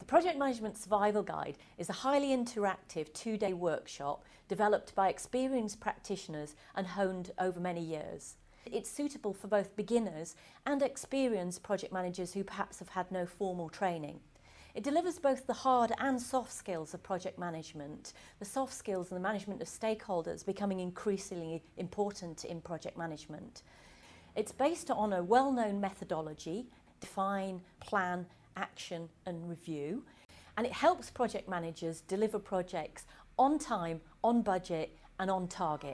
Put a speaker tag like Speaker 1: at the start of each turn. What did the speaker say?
Speaker 1: Project Management Survival Guide is a highly interactive two-day workshop developed by experienced practitioners and honed over many years. It's suitable for both beginners and experienced project managers who perhaps have had no formal training. It delivers both the hard and soft skills of project management, the soft skills and the management of stakeholders becoming increasingly important in project management. It's based on a well-known methodology: define, plan, action and review, and it helps project managers deliver projects on time, on budget and on target.